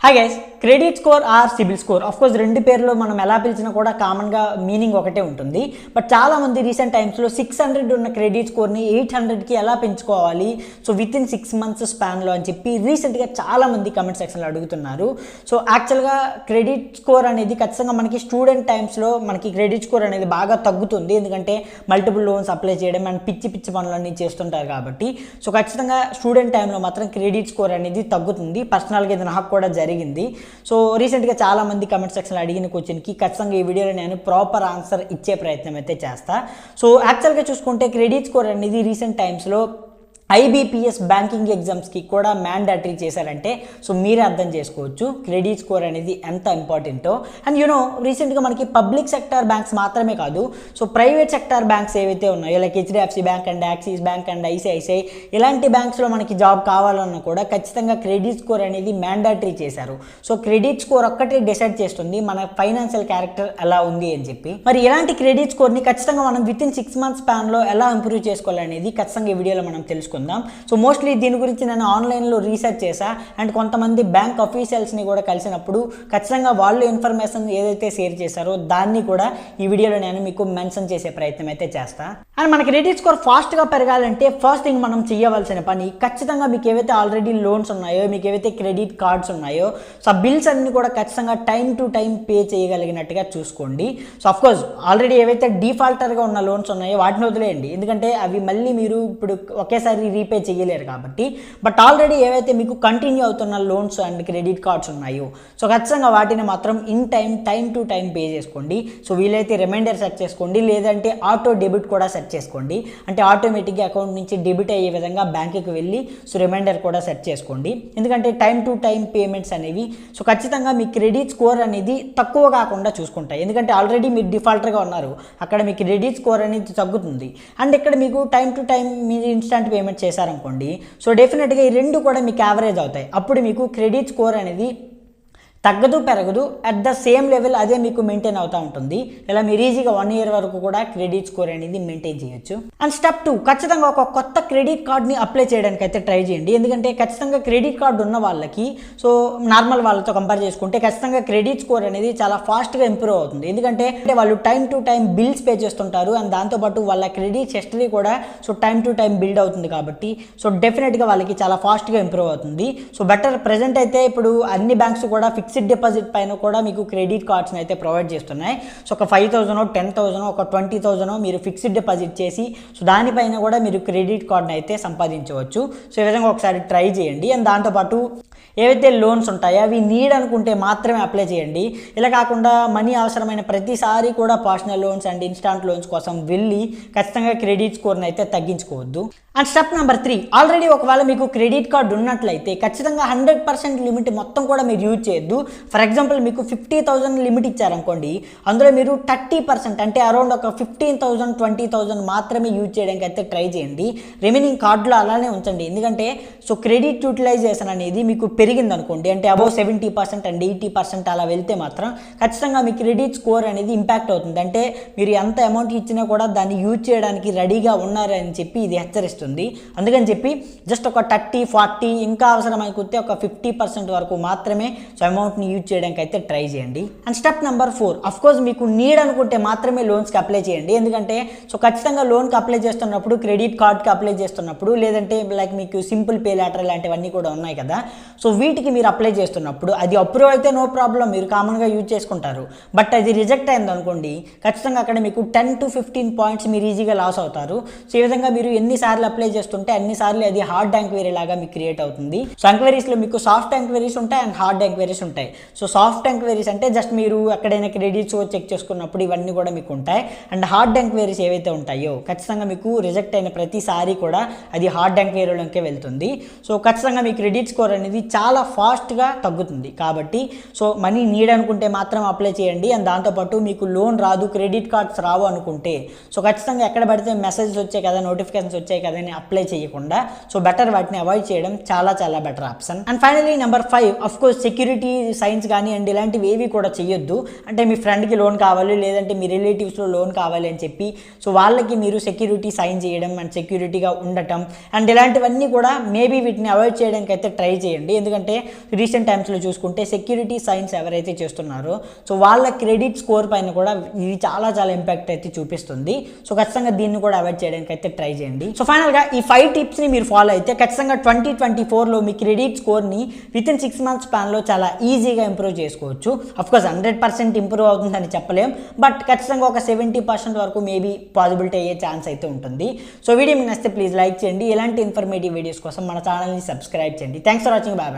Hi guys, credit score or CIBIL score of course రెండు పేర్లు మనం ఎలా పిలిచినా కూడా కామన్గా మీనింగ్ ఒకటే ఉంటుంది. బట్ చాలామంది రీసెంట్ టైమ్స్లో 600 ఉన్న క్రెడిట్ స్కోర్ని 800కి ఎలా పెంచుకోవాలి, సో విత్ ఇన్ 6 months స్పాన్లో అని చెప్పి రీసెంట్గా చాలామంది కమెంట్ సెక్షన్లో అడుగుతున్నారు. సో యాక్చువల్గా క్రెడిట్ స్కోర్ అనేది ఖచ్చితంగా మనకి స్టూడెంట్ టైమ్స్లో మనకి క్రెడిట్ స్కోర్ అనేది బాగా తగ్గుతుంది. ఎందుకంటే మల్టిపుల్ లోన్స్ అప్లై చేయడం అండ్ పిచ్చి పిచ్చి పనులన్నీ చేస్తుంటారు కాబట్టి. సో ఖచ్చితంగా స్టూడెంట్ టైంలో మాత్రం క్రెడిట్ స్కోర్ అనేది తగ్గుతుంది. పర్సనల్గా ఇది నాకు కూడా జరిగింది. సో రీసెంట్గా చాలామంది కమెంట్ సెక్షన్లో అడిగిన క్వశ్చన్కి ఖచ్చితంగా ఈ వీడియోలో నేను ప్రాపర్ ఆన్సర్ ఇచ్చే ప్రయత్నం అయితే చేస్తా. సో యాక్చువల్గా చూసుకుంటే క్రెడిట్ స్కోర్ అనేది రీసెంట్ టైమ్స్లో ఐబీపీఎస్ బ్యాంకింగ్ ఎగ్జామ్స్కి కూడా మ్యాండేటరీ చేశారంటే సో మీరే అర్థం చేసుకోవచ్చు క్రెడిట్ స్కోర్ అనేది ఎంత ఇంపార్టెంటో. అండ్ రీసెంట్గా మనకి పబ్లిక్ సెక్టార్ బ్యాంక్స్ మాత్రమే కాదు, సో ప్రైవేట్ సెక్టార్ బ్యాంక్స్ ఏవైతే ఉన్నాయో like HDFC bank and axis bank and ICICI ఇలాంటి బ్యాంక్స్లో మనకి జాబ్ కావాలన్నా కూడా ఖచ్చితంగా క్రెడిట్ స్కోర్ అనేది మ్యాండేటరీ చేశారు. సో క్రెడిట్ స్కోర్ ఒక్కటే డిసైడ్ చేస్తుంది మన ఫైనాన్షియల్ క్యారెక్టర్ ఎలా ఉంది అని చెప్పి. మరి ఇలాంటి క్రెడిట్ స్కోర్ని ఖచ్చితంగా మనం విత్ ఇన్ 6 months స్పాన్లో ఎలా ఇంప్రూవ్ చేసుకోవాలనేది ఖచ్చితంగా ఈ వీడియోలో మనం తెలుసుకుందాం. సో మోస్ట్లీ దీని గురించి నేను ఆన్లైన్లో రీసెర్చ్ చేశా అండ్ కొంతమంది బ్యాంక్ అఫీషియల్స్ని కూడా కలిసినప్పుడు ఖచ్చితంగా వాళ్ళు ఇన్ఫర్మేషన్ ఏదైతే షేర్ చేశారో దాన్ని కూడా ఈ వీడియోలో నేను మీకు మెన్షన్ చేసే ప్రయత్నం అయితే చేస్తా. అండ్ మన క్రెడిట్ స్కోర్ ఫాస్ట్గా పెరగాలంటే ఫస్ట్ థింగ్ మనం చేయవలసిన పని ఖచ్చితంగా మీకు ఏవైతే ఆల్రెడీ లోన్స్ ఉన్నాయో, మీకు ఏవైతే క్రెడిట్ కార్డ్స్ ఉన్నాయో, సో ఆ బిల్స్ అన్ని కూడా ఖచ్చితంగా టైం టు టైం పే చేయగలిగినట్టుగా చూసుకోండి. సో అఫ్కోర్స్ ఆల్రెడీ ఏవైతే డిఫాల్టర్గా ఉన్న లోన్స్ ఉన్నాయో వాటిని వదిలేయండి, ఎందుకంటే అవి మళ్ళీ మీరు ఇప్పుడు ఒకేసారి రీపే చేయలేరు కాబట్టి. బట్ ఆల్రెడీ ఏవైతే మీకు కంటిన్యూ అవుతున్న లోన్స్ అండ్ క్రెడిట్ కార్డ్స్ ఉన్నాయో సో ఖచ్చితంగా వాటిని మాత్రం in time to time pay చేసుకోండి. సో వీలైతే రిమైండర్ సెట్ చేసుకోండి, లేదంటే ఆటో డెబిట్ కూడా సెట్ చేసుకోండి. అంటే ఆటోమేటిక్గా అకౌంట్ నుంచి డెబిట్ అయ్యే విధంగా బ్యాంకుకి వెళ్ళి సో రిమైండర్ కూడా సెట్ చేసుకోండి. ఎందుకంటే టైం టు టైం పేమెంట్స్ అనేవి సో ఖచ్చితంగా మీ క్రెడిట్ స్కోర్ అనేది తక్కువ కాకుండా చూసుకుంటాయి. ఎందుకంటే ఆల్రెడీ మీరు డిఫాల్టర్గా ఉన్నారు, అక్కడ మీ క్రెడిట్ స్కోర్ అనేది తగ్గుతుంది. అండ్ ఇక్కడ మీకు టైం టు టైం మీరు ఇన్స్టంట్ పేమెంట్ చేశారనుకోండి, సో డెఫినెట్గా ఈ రెండు కూడా మీకు యావరేజ్ అవుతాయి. అప్పుడు మీకు క్రెడిట్ స్కోర్ అనేది తగ్గదు పెరగదు, అట్ ద సేమ్ లెవెల్ అదే మీకు మెయింటైన్ అవుతూ ఉంటుంది. ఇలా మీరు ఈజీగా 1 year వరకు కూడా క్రెడిట్ స్కోర్ అనేది మెయింటైన్ చేయొచ్చు. అండ్ స్టెప్ 2, ఖచ్చితంగా ఒక కొత్త క్రెడిట్ కార్డ్ని అప్లై చేయడానికి అయితే ట్రై చేయండి. ఎందుకంటే ఖచ్చితంగా క్రెడిట్ కార్డు ఉన్న వాళ్ళకి సో నార్మల్ వాళ్ళతో కంపేర్ చేసుకుంటే ఖచ్చితంగా క్రెడిట్ స్కోర్ అనేది చాలా ఫాస్ట్గా ఇంప్రూవ్ అవుతుంది. ఎందుకంటే వాళ్ళు time to time bills pay చేస్తుంటారు అండ్ దాంతోపాటు వాళ్ళ క్రెడిట్ హిస్టరీ కూడా so time to time build అవుతుంది కాబట్టి సో డెఫినెట్గా వాళ్ళకి చాలా ఫాస్ట్గా ఇంప్రూవ్ అవుతుంది. సో బెటర్ ప్రజెంట్ అయితే ఇప్పుడు అన్ని బ్యాంక్స్ కూడా ఫిక్స్డ్ డిపాజిట్ పైన కూడా మీకు క్రెడిట్ కార్డ్స్ని అయితే ప్రొవైడ్ చేస్తున్నాయి. సో ఒక 5,000 10,000 ఒక 20,000 మీరు ఫిక్స్డ్ డిపాజిట్ చేసి సో దానిపైన కూడా మీరు క్రెడిట్ కార్డ్ని అయితే సంపాదించవచ్చు. సో ఈ విధంగా ఒకసారి ట్రై చేయండి. అండ్ దాంతోపాటు ఏవైతే లోన్స్ ఉంటాయో అవి నీడ్ అనుకుంటే మాత్రమే అప్లై చేయండి. ఇలా కాకుండా మనీ అవసరమైన ప్రతిసారి కూడా personal loans and instant loans కోసం వెళ్ళి ఖచ్చితంగా క్రెడిట్ స్కోర్ని అయితే తగ్గించుకోవద్దు. అండ్ స్టెప్ నెంబర్ 3, ఆల్రెడీ ఒకవేళ మీకు క్రెడిట్ కార్డు ఉన్నట్లయితే ఖచ్చితంగా 100% లిమిట్ మొత్తం కూడా మీరు యూజ్ చేయొద్దు. ఫర్ ఎగ్జాంపుల్ మీకు 50,000 లిమిట్ ఇచ్చారనుకోండి, అందులో మీరు 30% అంటే అరౌండ్ ఒక 15,000 20,000 మాత్రమే యూజ్ చేయడానికి అయితే ట్రై చేయండి. రిమైనింగ్ కార్డులో అలానే ఉంచండి. ఎందుకంటే సో క్రెడిట్ యూటిలైజేషన్ అనేది మీకు పెరిగింది అనుకోండి, అంటే అబౌవ్ 70% అండ్ 80% అలా వెళ్తే మాత్రం ఖచ్చితంగా మీ క్రెడిట్ స్కోర్ అనేది ఇంపాక్ట్ అవుతుంది. అంటే మీరు ఎంత అమౌంట్ ఇచ్చినా కూడా దాన్ని యూజ్ చేయడానికి రెడీగా ఉన్నారని చెప్పి ఇది హెచ్చరిస్తుంది. అందుకని చెప్పి జస్ట్ ఒక 30-40 ఇంకా అవసరమైతే ఒక 50% వరకు మాత్రమే సో అమౌంట్ని యూజ్ చేయడానికి అయితే ట్రై చేయండి. అండ్ స్టెప్ నెంబర్ 4, అఫ్కోర్స్ మీకు నీడ్ అనుకుంటే మాత్రమే లోన్స్కి అప్లై చేయండి. ఎందుకంటే సో ఖచ్చితంగా లోన్కి అప్లై చేస్తున్నప్పుడు, క్రెడిట్ కార్డ్కి అప్లై చేస్తున్నప్పుడు, లేదంటే లైక్ మీకు సింపుల్ పే లెటర్ లాంటివన్నీ కూడా ఉన్నాయి కదా, సో వీటికి మీరు అప్లై చేస్తున్నప్పుడు అది అప్రూవ్ అయితే నో ప్రాబ్లం, మీరు కామన్గా యూజ్ చేసుకుంటారు. బట్ అది రిజెక్ట్ అయింది అనుకోండి, ఖచ్చితంగా అక్కడ మీకు 10 to 15 points మీరు ఈజీగా లాస్ అవుతారు. సో ఈ విధంగా మీరు ఎన్నిసార్లు అప్లై చేస్తుంటే అన్నిసార్లు అది హార్డ్ ఎంక్వైరీ లాగా మీకు క్రియేట్ అవుతుంది. సో ఎంక్వైరీస్లో మీకు సాఫ్ట్ ఎంక్వైరీస్ ఉంటాయి అండ్ హార్డ్ ఎంక్వైరీస్ ఉంటాయి. సో సాఫ్ట్ ఎంక్వైరీస్ అంటే జస్ట్ మీరు ఎక్కడైనా క్రెడిట్ స్కోర్ చెక్ చేసుకున్నప్పుడు ఇవన్నీ కూడా మీకు ఉంటాయి. అండ్ హార్డ్ ఎంక్వైరీస్ ఏవైతే ఉంటాయో ఖచ్చితంగా మీకు రిజెక్ట్ అయిన ప్రతిసారి కూడా అది హార్డ్ ఎంక్వైరీలోకే వెళ్తుంది. సో ఖచ్చితంగా మీ క్రెడిట్ స్కోర్ అనేది చాలా ఫాస్ట్గా తగ్గుతుంది. కాబట్టి సో మనీ నీడ్ అనుకుంటే మాత్రం అప్లై చేయండి. అండ్ దాంతోపాటు మీకు లోన్ రాదు, క్రెడిట్ కార్డ్స్ రావు అనుకుంటే సో ఖచ్చితంగా ఎక్కడ పడితే మెసేజెస్ వచ్చాయి కదా, నోటిఫికేషన్స్ వచ్చాయి కదా అని అప్లై చేయకుండా సో బెటర్ వాటిని అవాయిడ్ చేయడం చాలా చాలా better option. And finally number 5, of course security science కానీ అండ్ ఇలాంటివి ఏవి కూడా చేయొద్దు. అంటే మీ ఫ్రెండ్కి లోన్ కావాలి, లేదంటే మీ రిలేటివ్స్లో లోన్ కావాలి అని చెప్పి సో వాళ్ళకి మీరు సెక్యూరిటీ సైన్ చేయడం అండ్ సెక్యూరిటీగా ఉండటం అండ్ ఇలాంటివన్నీ కూడా మేబీ వీటిని అవాయిడ్ చేయడానికి అయితే ట్రై చేయండి. ఎందుకంటే ఎందుకంటే రీసెంట్ టైమ్స్లో చూసుకుంటే సెక్యూరిటీ సైన్స్ ఎవరైతే చేస్తున్నారో సో వాళ్ళ క్రెడిట్ స్కోర్ పైన కూడా ఇది చాలా చాలా ఇంపాక్ట్ అయితే చూపిస్తుంది. సో ఖచ్చితంగా దీన్ని కూడా అవాయిడ్ చేయడానికి అయితే ట్రై చేయండి. సో ఫైనల్గా ఈ 5 టిప్స్ని మీరు ఫాలో అయితే ఖచ్చితంగా 2024లో మీ క్రెడిట్ స్కోర్ని వితిన్ 6 మంత్స్ స్పాన్లో చాలా ఈజీగా ఇంప్రూవ్ చేసుకోవచ్చు. అఫ్కోర్స్ 100% ఇంప్రూవ్ అవుతుందని చెప్పలేం, బట్ ఖచ్చితంగా ఒక 70% వరకు మేబీ పాసిబిలిటీ అయ్యే ఛాన్స్ అయితే ఉంటుంది. సో వీడియో మీకు నచ్చితే ప్లీజ్ లైక్ చేయండి. ఇలాంటి ఇన్ఫర్మేటివ్ వీడియోస్ కోసం మన ఛానల్ని సబ్స్క్రైబ్ చేయండి. Thanks for watching. బాయ్.